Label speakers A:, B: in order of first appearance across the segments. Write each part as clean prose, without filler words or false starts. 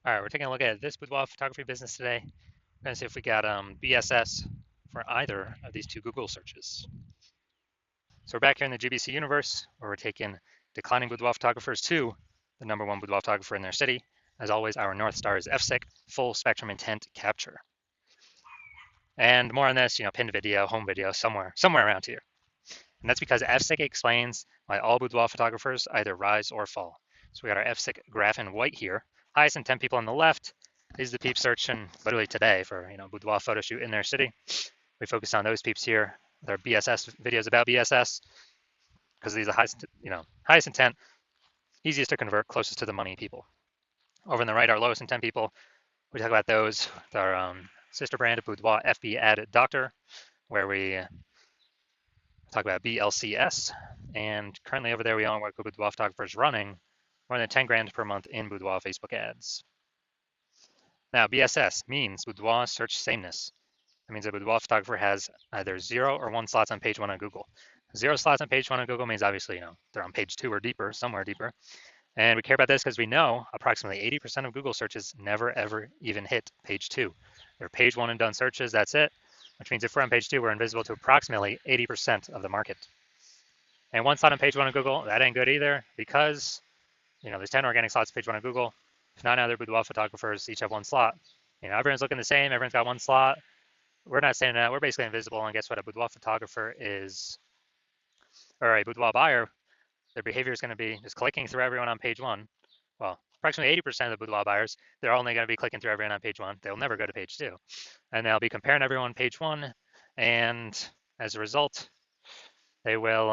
A: All right, we're taking a look at this boudoir photography business today. We're going to see if we got BSS for either of these two Google searches. So we're back here in the GBC universe where we're taking declining boudoir photographers to the #1 boudoir photographer in their city. As always, our North Star is FSIC, full spectrum intent capture. And more on this, pinned video, home video, somewhere around here. And that's because FSIC explains why all boudoir photographers either rise or fall. So we got our FSIC graph in white here. Highest intent people on the left. These are the peeps searching literally today for boudoir photo shoot in their city. We focus on those peeps here. Their BSS videos about BSS because these are highest intent, easiest to convert, closest to the money people. Over on the right, our lowest intent people. We talk about those with our sister brand of Boudoir FB Ad Doctor, where we talk about BLCS. And currently over there, we only work with boudoir photographers running more than 10 grand per month in boudoir Facebook ads. Now, BSS means boudoir search sameness. That means a boudoir photographer has either 0 or 1 slots on page 1 on Google. 0 slots on page 1 on Google means obviously, they're on page 2 or deeper, somewhere deeper. And we care about this because we know approximately 80% of Google searches never ever even hit page 2. They're page 1 and done searches, that's it. Which means if we're on page 2, we're invisible to approximately 80% of the market. And 1 slot on page 1 on Google, that ain't good either because, there's 10 organic slots on page 1 on Google. If 9 other boudoir photographers each have 1 slot, everyone's looking the same, everyone's got 1 slot. We're not saying that, we're basically invisible, and guess what? A boudoir photographer is, or a boudoir buyer, their behavior is going to be just clicking through everyone on page 1. Well, approximately 80% of the boudoir buyers, they're only going to be clicking through everyone on page 1. They'll never go to page 2. And they'll be comparing everyone on page 1, and as a result, they will,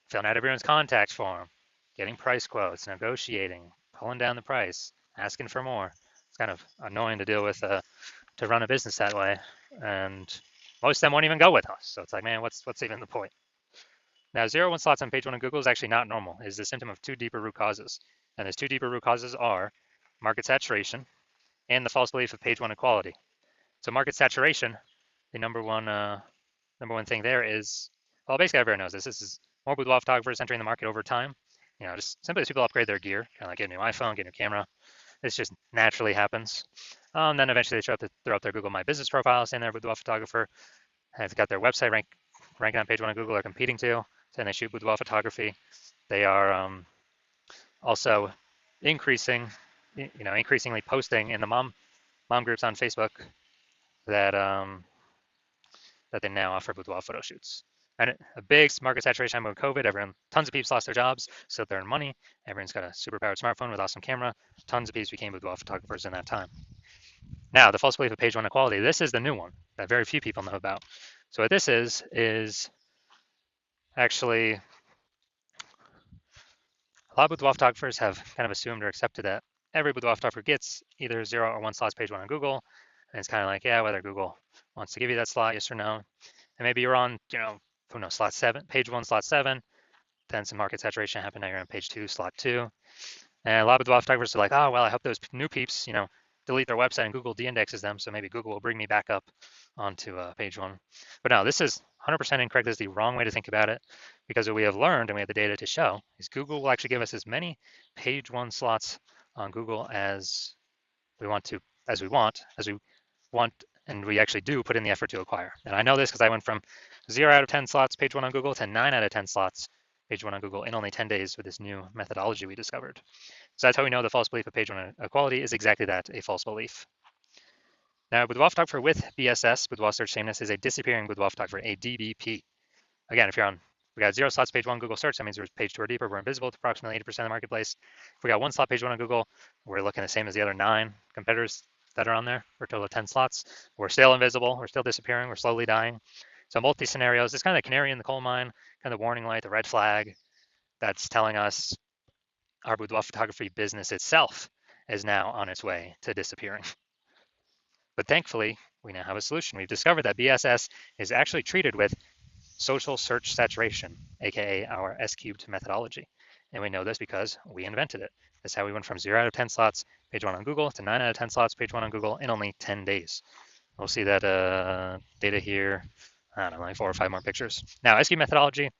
A: filling out everyone's contact form, getting price quotes, negotiating, pulling down the price, asking for more. It's kind of annoying to deal with, to run a business that way. And most of them won't even go with us. So it's like, man, what's even the point? Now, 0-1 slots on page 1 of Google is actually not normal. It is the symptom of 2 deeper root causes. And those 2 deeper root causes are market saturation and the false belief of page 1 equality. So market saturation, the number one thing there is, well, basically everyone knows this. This is more boudoir photographers entering the market over time. Just simply as people upgrade their gear, kind of like get a new iPhone, get a new camera. This just naturally happens. Then eventually they throw up their Google My Business profile, saying they're a boudoir photographer. Have got their website ranking on page 1 of Google, are competing to, saying they shoot boudoir photography. They are also increasingly posting in the mom groups on Facebook that they now offer boudoir photo shoots. And a big market saturation time with COVID, tons of people lost their jobs, so they're in money. Everyone's got a super powered smartphone with awesome camera. Tons of people became boudoir photographers in that time. Now, the false belief of page 1 equality. This is the new one that very few people know about. So what this is actually a lot of boudoir photographers have kind of assumed or accepted that every boudoir photographer gets either 0 or 1 slots page 1 on Google. And it's kind of like, yeah, whether Google wants to give you that slot, yes or no. And maybe you're on, who knows, slot 7, page 1, slot 7. Then some market saturation happened. Now you're on page 2, slot 2. And a lot of boudoir photographers are like, oh, well, I hope those new peeps, delete their website and Google de-indexes them. So maybe Google will bring me back up onto page 1. But no, this is 100% incorrect. This is the wrong way to think about it, because what we have learned and we have the data to show is Google will actually give us as many page 1 slots on Google as we want, and we actually do put in the effort to acquire. And I know this because I went from 0 out of 10 slots page 1 on Google to 9 out of 10 slots page 1 on Google in only 10 days with this new methodology we discovered. So that's how we know the false belief of page 1 equality is exactly that, a false belief. Now, boudoir photographer with BSS, boudoir search sameness, is a disappearing boudoir photographer, a DBP. Again, if we got 0 slots page 1 Google search, that means we're page 2 or deeper, we're invisible to approximately 80% of the marketplace. If we got 1 slot page 1 on Google, we're looking the same as the other 9 competitors that are on there for a total of 10 slots. We're still invisible, we're still disappearing, we're slowly dying. So multi scenarios, it's kind of the canary in the coal mine, kind of the warning light, the red flag that's telling us our boudoir photography business itself is now on its way to disappearing. But thankfully, we now have a solution. We've discovered that BSS is actually treated with social search saturation, aka our S-cubed methodology. And we know this because we invented it. That's how we went from 0 out of 10 slots page 1 on Google to 9 out of 10 slots page 1 on Google in only 10 days. We'll see that data here, I don't know, like 4 or 5 more pictures. Now, S-cubed methodology,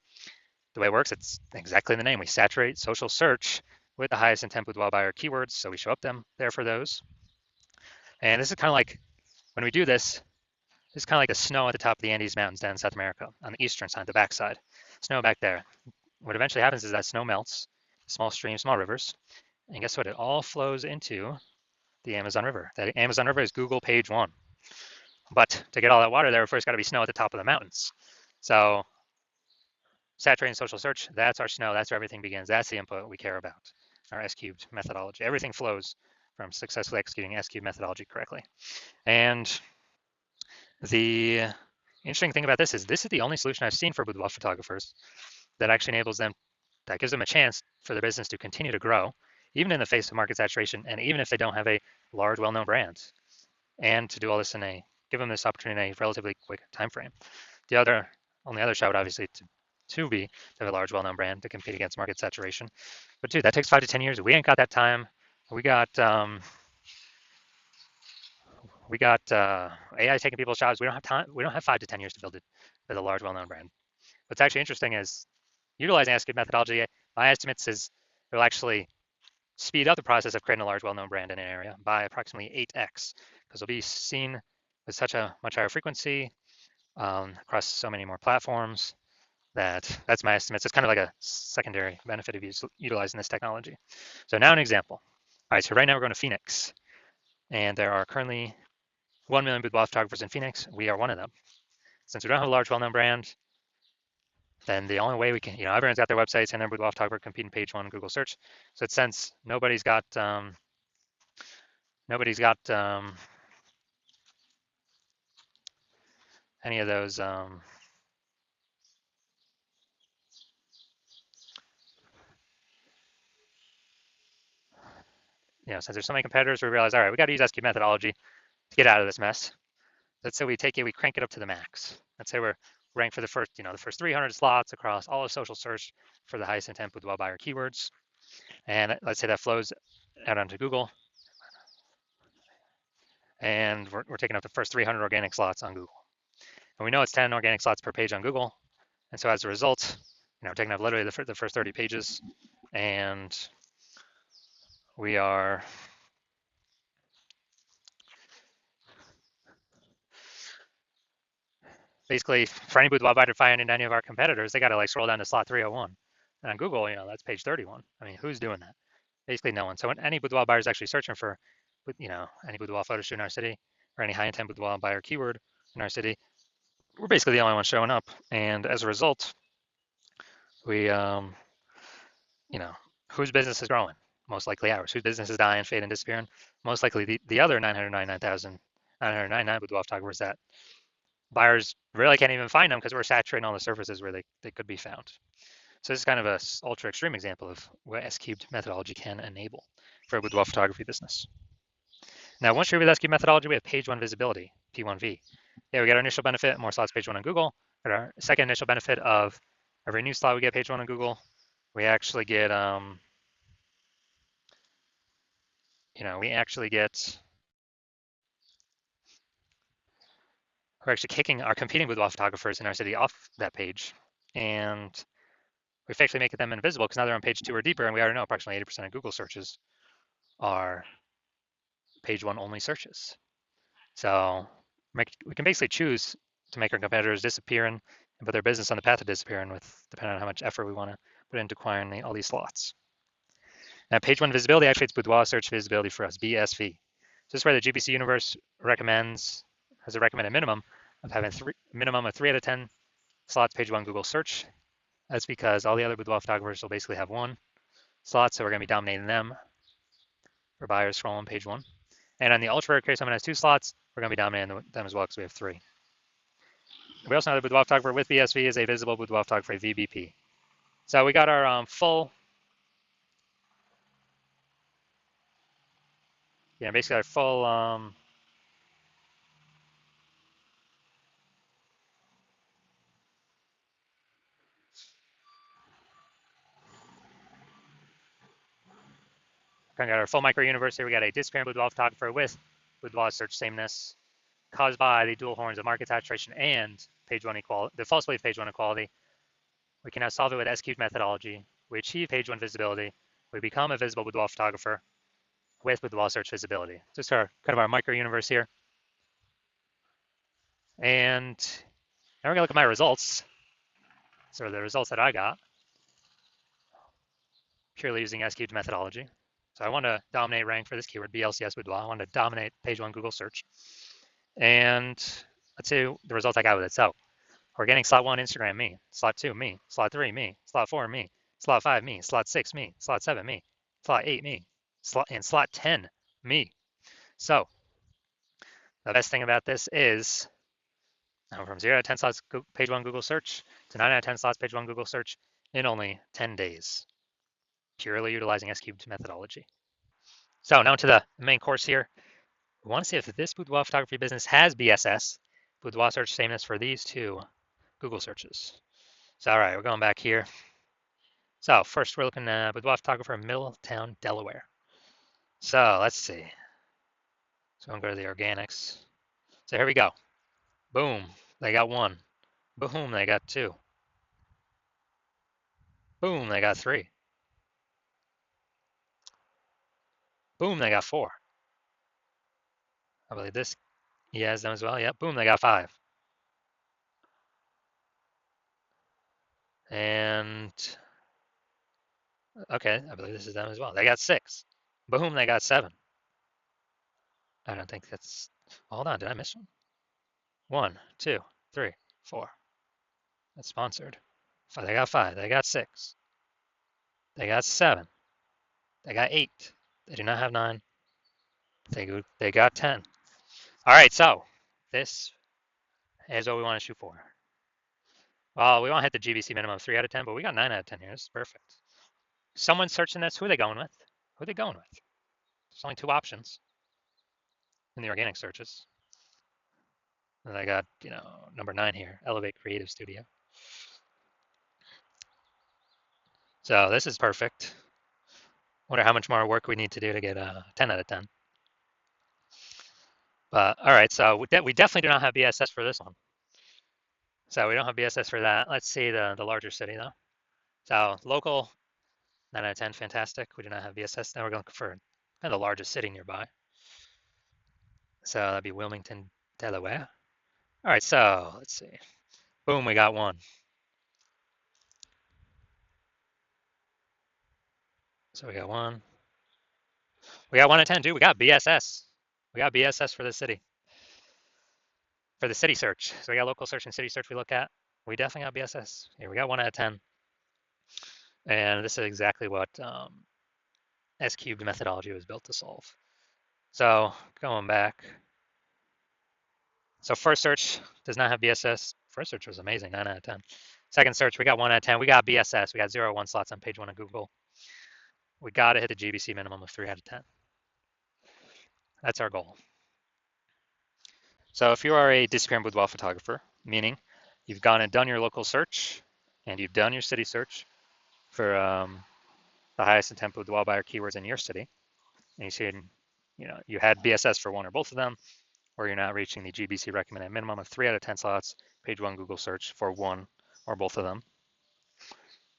A: the way it works, it's exactly the name. We saturate social search with the highest intent boudoir buyer keywords. So we show up them there for those. And this is kind of like, when we do this, it's kind of like the snow at the top of the Andes Mountains down in South America on the eastern side, the backside. Snow back there. What eventually happens is that snow melts, small streams, small rivers, and guess what? It all flows into the Amazon River. That Amazon River is Google page 1. But to get all that water there, first got to be snow at the top of the mountains. So saturating social search, that's our snow. That's where everything begins. That's the input we care about, our S-cubed methodology. Everything flows from successfully executing S-cubed methodology correctly. And the interesting thing about this is the only solution I've seen for boudoir photographers that actually enables them, that gives them a chance for their business to continue to grow, even in the face of market saturation, and even if they don't have a large, well-known brand, and to do all this give them this opportunity in a relatively quick time frame. The only other shot would obviously to have a large, well-known brand to compete against market saturation. But dude, that takes 5 to 10 years. We ain't got that time. We got AI taking people's jobs. We don't have time. We don't have 5 to 10 years to build a large, well-known brand. What's actually interesting is utilizing S-cubed methodology. My estimates is it'll actually speed up the process of creating a large, well-known brand in an area by approximately 8x, because it'll be seen with such a much higher frequency across so many more platforms. That's my estimates. It's kind of like a secondary benefit of utilizing this technology. So now an example. All right, so right now we're going to Phoenix, and there are currently 1 million boudoir photographers in Phoenix. We are one of them. Since we don't have a large, well-known brand, then the only way we can, everyone's got their websites and their boudoir photographer competing page 1 Google search. So since nobody's got any of those since there's so many competitors, we realize, all right, we got to use S-cubed methodology to get out of this mess. Let's say we crank it up to the max. Let's say we're ranked for the first 300 slots across all of social search for the highest intent boudoir buyer keywords. And let's say that flows out onto Google. And we're taking up the first 300 organic slots on Google. And we know it's 10 organic slots per page on Google. And so as a result, we're taking up literally the first 30 pages. And we are basically, for any boudoir buyer to find any of our competitors, they got to scroll down to slot 301. And on Google, that's page 31. I mean, who's doing that? Basically no one. So when any boudoir buyer is actually searching for, any boudoir photo shoot in our city or any high intent boudoir buyer keyword in our city, we're basically the only one showing up. And as a result, we, whose business is growing? Most likely ours. Whose business is dying, fading, and disappearing? Most likely the other 999,999 boudoir photographers that buyers really can't even find them because we're saturating all the surfaces where they could be found. So this is kind of a ultra extreme example of what S-cubed methodology can enable for a boudoir photography business. Now, once you're with S-cubed methodology, we have page 1 visibility, P1V. Yeah, we get our initial benefit, more slots page 1 on Google. But our second initial benefit of every new slot we get page 1 on Google, we actually get, we're actually kicking our competing boudoir photographers in our city off that page. And we effectively make them invisible because now they're on page 2 or deeper, and we already know approximately 80% of Google searches are page 1 only searches. So we can basically choose to make our competitors disappear and put their business on the path of disappearing depending on how much effort we want to put into acquiring all these slots. Now, page 1 visibility activates boudoir search visibility for us, BSV. So this is where the GPC universe has a recommended minimum of having minimum of 3 out of 10 slots page 1 Google search. That's because all the other boudoir photographers will basically have 1 slot, so we're going to be dominating them for buyers scrolling page 1. And on the ultra rare case, someone has 2 slots, we're going to be dominating them as well because we have 3. We also know the boudoir photographer with BSV is a visible boudoir photographer, VBP. So we got our basically our full kind of got our full micro universe here. We got a disappearing boudoir photographer with boudoir search sameness caused by the dual horns of market saturation and page 1 equality, the false belief page 1 equality. We can now solve it with S-cubed methodology. We achieve page 1 visibility we become a visible boudoir photographer with boudoir search visibility. Just our kind of our micro universe here. And now we're gonna look at my results. So the results that I got purely using S-cubed methodology. So I want to dominate rank for this keyword, BLCS boudoir. I want to dominate page one Google search. And let's see the results I got with it. So organic slot one, Instagram, me. Slot two, me. Slot three, me. Slot four, me. Slot five, me. Slot six, me. Slot seven, me. Slot eight, me. Slot 10, me. So the best thing about this is I'm from 0 to 10 slots page one Google search to 9 out of 10 slots page one Google search in only 10 days, purely utilizing S-cubed methodology. So now to the main course here. We want to see if this boudoir photography business has BSS, boudoir search sameness for these two Google searches. So all right, we're going back here. So first we're looking at boudoir photographer in Middletown, Delaware. So let's see. So I'm going to go to the organics. So here we go. Boom, they got one. Boom, they got two. Boom, they got three. Boom, they got four. I believe this he has them as well. Yep, boom, they got five. And okay, I believe this is them as well. They got six. Boom, they got seven. I don't think that's. Hold on, did I miss one? One, two, three, four. That's sponsored. They got five. They got six. They got seven. They got eight. They do not have nine. They got 10. All right, so this is what we want to shoot for. Well, we want to hit the GBC minimum of 3 out of 10, but we got 9 out of 10 here. This is perfect. Someone's searching this. Who are they going with? Who are they going with? There's only two options in the organic searches. And I got, number 9 here, Elevate Creative Studio. So this is perfect. Wonder how much more work we need to do to get a 10 out of 10. But all right, so we definitely do not have BSS for this one. So we don't have BSS for that. Let's see the larger city though. So local, 9 out of 10, fantastic. We do not have BSS. Now we're going for kind of the largest city nearby. So that'd be Wilmington, Delaware. All right, so let's see. Boom, we got one. So we got one. We got 1 out of 10, dude. We got BSS. We got BSS for the city. For the city search. So we got local search and city search we look at. We definitely got BSS. Here we got 1 out of 10. And this is exactly what S-cubed methodology was built to solve. So going back. So first search does not have BSS. First search was amazing, 9 out of 10. Second search, we got 1 out of 10. We got BSS. We got 0 1 slots on page 1 of Google. We got to hit the GBC minimum of 3 out of 10. That's our goal. So if you are a disappearing boudoir photographer, meaning you've gone and done your local search and you've done your city search for the highest intent boudoir buyer keywords in your city, and you see, you had BSS for one or both of them, or you're not reaching the GBC recommended minimum of 3 out of 10 slots, page 1 Google search for one or both of them,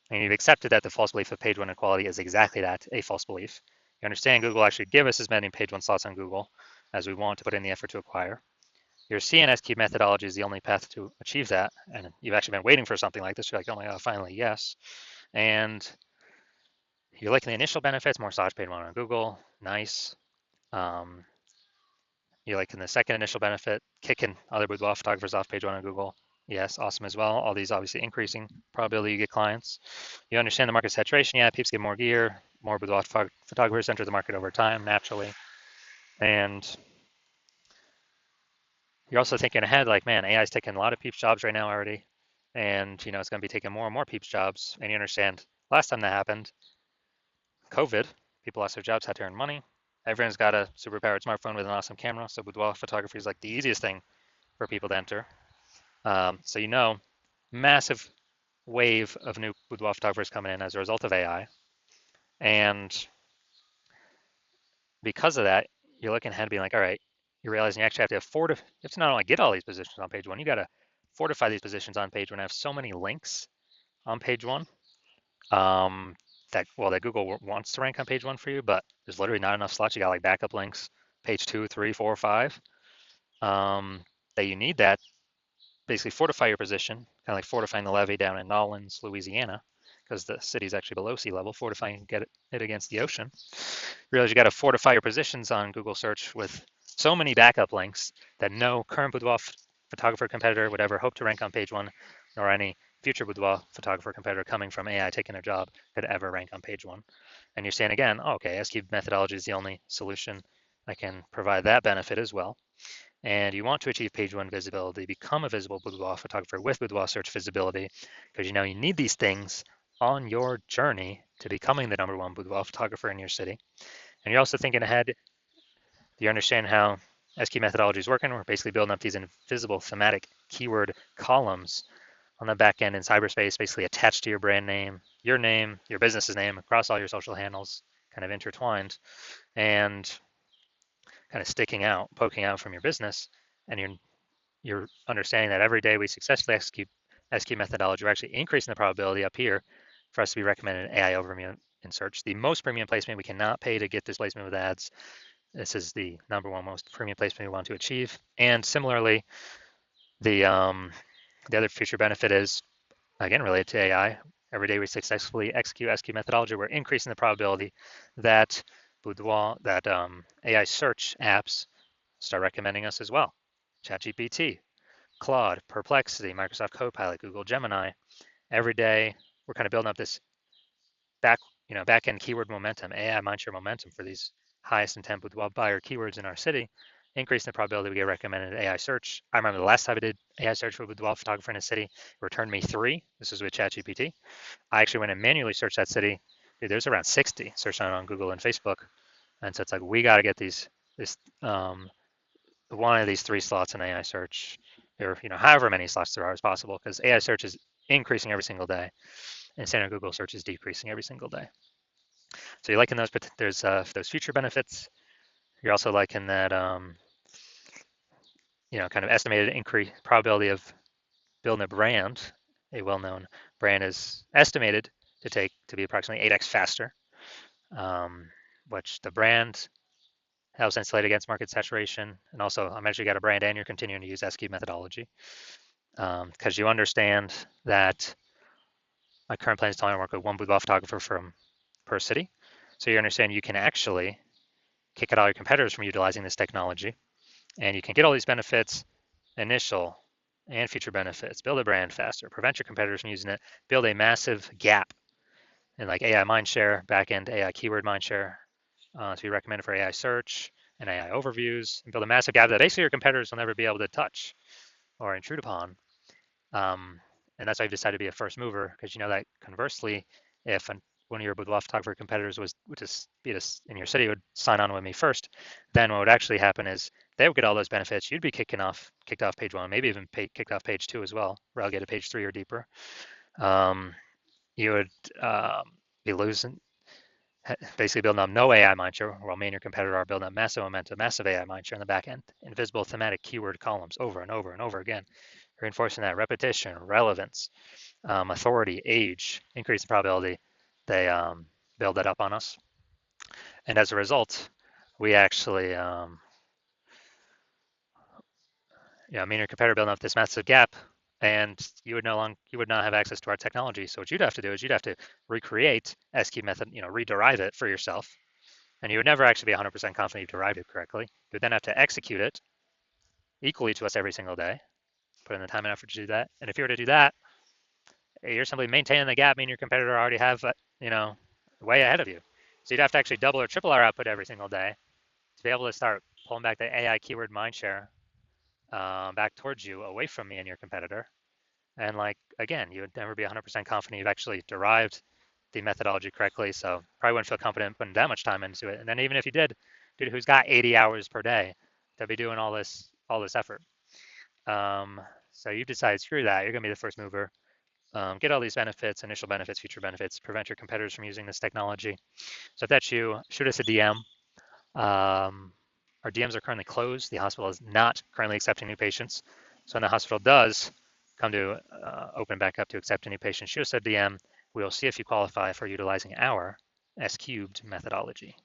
A: and you've accepted that the false belief of page 1 equality is exactly that, a false belief. You understand Google actually give us as many page 1 slots on Google as we want to put in the effort to acquire. Your CNS key methodology is the only path to achieve that, and you've actually been waiting for something like this. You're like, oh my god, finally, yes. And you're liking the initial benefits, more search page 1 on Google, nice. You're liking the second initial benefit, kicking other boudoir photographers off page 1 on Google. Yes, awesome as well. All these obviously increasing probability you get clients. You understand the market saturation. Yeah, peeps get more gear, more boudoir photographers enter the market over time naturally. And you're also thinking ahead, like, man, AI is taking a lot of peeps jobs right now already. And, it's going to be taking more and more peeps jobs. And you understand, last time that happened, COVID, people lost their jobs, had to earn money. Everyone's got a superpowered smartphone with an awesome camera. So boudoir photography is like the easiest thing for people to enter. So, massive wave of new boudoir photographers coming in as a result of AI. And because of that, you're looking ahead being like, all right, you're realizing you actually have to not only get all these positions on page 1, you got to fortify these positions on page 1. I have so many links on page 1. that Google wants to rank on page one for you, but there's literally not enough slots. You got like backup links, page 2, 3, 4, 5. Um, that you need that basically fortify your position, kind of like fortifying the levee down in Nolens, Louisiana, because the city's actually below sea level, fortifying it against the ocean. You realize you got to fortify your positions on Google search with so many backup links that no current boudoir photographer competitor would ever hope to rank on page one, nor any future boudoir photographer competitor coming from AI taking their job could ever rank on page one. And you're saying again, oh, okay, SQ methodology is the only solution. I can provide that benefit as well. And you want to achieve page one visibility, become a visible boudoir photographer with boudoir search visibility, because you know you need these things on your journey to becoming the #1 boudoir photographer in your city. And you're also thinking ahead. Do you understand how SQ methodology is working? We're basically building up these invisible thematic keyword columns on the back end in cyberspace, basically attached to your brand name, your business's name across all your social handles, kind of intertwined and kind of sticking out, poking out from your business. And you're understanding that every day we successfully execute SQ methodology, we're actually increasing the probability up here for us to be recommended in AI overview in search. The most premium placement we cannot pay to get this placement with ads. This is the #1 most premium placement we want to achieve. And similarly, the other future benefit is again related to AI. Every day we successfully execute SQ methodology, we're increasing the probability that AI search apps start recommending us as well. ChatGPT, Claude, Perplexity, Microsoft Copilot, Google Gemini. Every day we're kind of building up this back end keyword momentum, AI mindshare momentum for these highest intent boudoir buyer keywords in our city, increasing the probability we get recommended AI search. I remember the last time I did AI search for boudoir photographer in a city, it returned me 3. This was with ChatGPT. I actually went and manually searched that city. Dude, there's around 60 searched on Google and Facebook. And so it's like, we got to get this one of these 3 slots in AI search, or however many slots there are as possible, because AI search is increasing every single day, and standard Google search is decreasing every single day. So you're liking those, but there's those future benefits. You're also liking that kind of estimated increase probability of building a brand. A well-known brand is estimated to be approximately 8x faster, which the brand helps insulate against market saturation. And also, I mentioned you got a brand and you're continuing to use SQ methodology because you understand that my current plan is to only work with one boudoir photographer per city. So you understand you can actually kick out all your competitors from utilizing this technology, and you can get all these benefits, initial and future benefits, build a brand faster, prevent your competitors from using it, build a massive gap in like AI mindshare, backend AI keyword mindshare to be recommended for AI search and AI overviews, and build a massive gap that basically your competitors will never be able to touch or intrude upon. And that's why I've decided to be a first mover, because you know that conversely, if one of your boudoir photographer competitors would just be in your city would sign on with me first, then what would actually happen is they would get all those benefits. You'd be kicked off page 1, maybe even kicked off page 2 as well, relegated to page 3 or deeper. You would be losing, basically building up no AI mindshare, while me and your competitor are building up massive momentum, massive AI mindshare in the back end, invisible thematic keyword columns over and over and over again, reinforcing that repetition, relevance, authority, age, increase the probability they build that up on us. And as a result, we actually, me and your competitor building up this massive gap, and you would not have access to our technology. So what you'd have to do is you'd have to recreate SQ method, rederive it for yourself, and you would never actually be 100% confident you've derived it correctly. You would then have to execute it equally to us every single day, put in the time and effort to do that. And if you were to do that, you're simply maintaining the gap, meaning your competitor already have, way ahead of you. So you'd have to actually double or triple our output every single day to be able to start pulling back the AI keyword mindshare back towards you, away from me and your competitor. And again, you would never be 100% confident you've actually derived the methodology correctly. So probably wouldn't feel confident putting that much time into it. And then even if you did, dude who's got 80 hours per day to be doing all this effort. So you decide, screw that, you're gonna be the first mover. Get all these benefits, initial benefits, future benefits, prevent your competitors from using this technology. So if that's you, shoot us a DM. Our DMs are currently closed. The hospital is not currently accepting new patients. So when the hospital does come to open back up to accept a new patient, shoot us a DM. We will see if you qualify for utilizing our S cubed methodology.